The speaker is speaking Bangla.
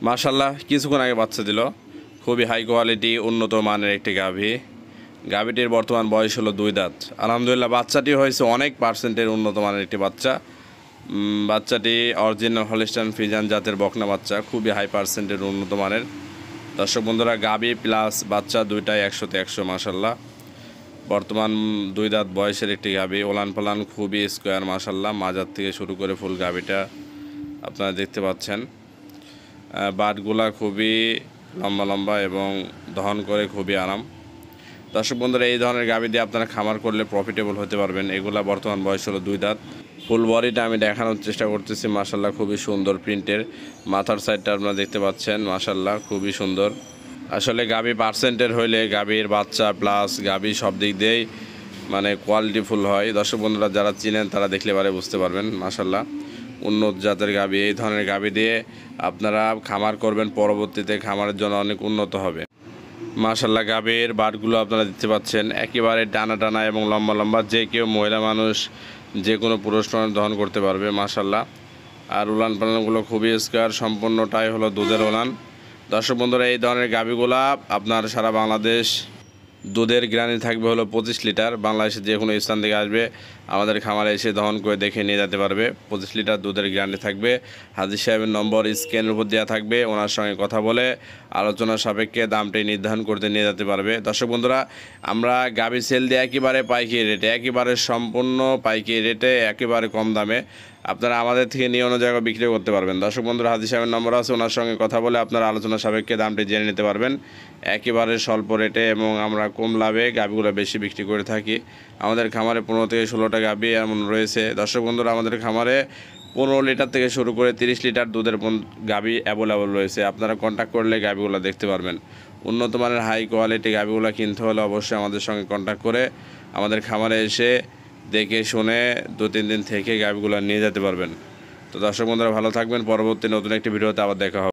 মাশাআল্লাহ কিছুক্ষণ আগে বাচ্চা দিল। খুবই হাই কোয়ালিটি উন্নত মানের একটি গাভী। গাভীটির বর্তমান বয়স হলো 2 দাঁত। আলহামদুলিল্লাহ বাচ্চাটি হয়েছে অনেক পার্সেন্টের উন্নত মানের একটি বাচ্চা। বাচ্চাটি অরিজিনাল হলিস্টাইন ফ্রিজিয়ান জাতের বকনা বাচ্চা, খুবই হাই পার্সেন্টের উন্নত মানের। দর্শক বন্ধুরা, গাভী প্লাস বাচ্চা দুইটাই 100তে 100 মাশাআল্লাহ। বর্তমান 2 দাঁত বয়সের একটি গাভী, ওলান পালান খুবই স্কোয়ার মাশাআল্লাহ। মাজার থেকে শুরু করে ফুল গাভীটা আপনারা দেখতে পাচ্ছেন। বাটগুলা খুবই লম্বা লম্বা এবং দহন করে খুবই আরাম। দর্শক বন্ধুরা, এই ধরনের গাভী দিয়ে আপনারা খামার করলে প্রফিটেবল হতে পারবেন। এগুলা বর্তমান বয়স হলো 2 দাঁত। ফুল বডিটা আমি দেখানোর চেষ্টা করতেছি মাশাআল্লাহ, খুবই সুন্দর প্রিন্টের। মাথার সাইডটা আপনারা দেখতে পাচ্ছেন মাশাআল্লাহ, খুবই সুন্দর। আসলে গাভী পার্সেন্টের হইলে গাভীর বাচ্চা প্লাস গাভী সব দিক দিয়েই মানে কোয়ালিটিফুল হয়। দর্শক বন্ধুরা যারা চিনেন তারা দেখলে পারে বুঝতে পারবেন মাশাআল্লাহ। উন্নত জাতের গাভী, এই ধরনের গাভী দিয়ে আপনারা খামার করবেন, পরবর্তীতে খামারের জন্য অনেক উন্নত হবে মাশাআল্লাহ। গাভীর বাটগুলো আপনারা দেখতে পাচ্ছেন একেবারে টানা টানা এবং লম্বা লম্বা। যে কেউ মহিলা মানুষ যে কোনো পুরুষ মানুষ দহন করতে পারবে মাশাআল্লাহ। আর উলান পালানগুলো খুবই স্কোয়ার, সম্পূর্ণটাই হলো দুধের উলান। দর্শক বন্ধুরা, এই ধরনের গাভীগুলা আপনার সারা বাংলাদেশ দুধের গ্যারান্টি থাকবে হলো 25 লিটার। বাংলাদেশের যে কোনো স্থান থেকে আসবে আমাদের খামারে এসে দহন করে দেখে নিয়ে যেতে পারবে। 25 লিটার দুধের গ্যারান্টি থাকবে। হাজির সাহেবের নম্বর স্ক্যানের উপর দেওয়া থাকবে, ওনার সঙ্গে কথা বলে আলোচনা সাপেক্ষে দামটি নির্ধারণ করতে নিয়ে যেতে পারবে। দর্শক বন্ধুরা, আমরা গাভী সেল দিয়ে একেবারে পাইকারি রেটে, একেবারে সম্পূর্ণ পাইকারি রেটে, একেবারে কম দামে আপনারা আমাদের থেকে নিয়ে অন্য জায়গায় বিক্রি করতে পারবেন। দর্শক বন্ধুরা, হাজির সাহেবের নম্বর আছে, ওনার সঙ্গে কথা বলে আপনারা আলোচনা সাপেক্ষে দামটি জেনে নিতে পারবেন একেবারে স্বল্প রেটে। এবং আমরা কম লাভে গাভীগুলো বেশি বিক্রি করে থাকি। আমাদের খামারে 15 থেকে 16টা গাভী এমন রয়েছে। দর্শক বন্ধুরা, আমাদের খামারে 15 লিটার থেকে শুরু করে 30 লিটার দুধের গাভী অ্যাভেলেবল রয়েছে। আপনারা কন্ট্যাক্ট করলে গাভীগুলো দেখতে পারবেন। উন্নত মানের হাই কোয়ালিটি গাভীগুলো কিনতে হলে অবশ্যই আমাদের সঙ্গে কন্ট্যাক্ট করে আমাদের খামারে এসে দেখে শুনে 2-3 দিন থেকে গাভীগুলো নিয়ে যেতে পারবেন। তো দর্শক বন্ধুরা ভালো থাকবেন, পরবর্তী নতুন একটি ভিডিওতে আবার দেখা হবে।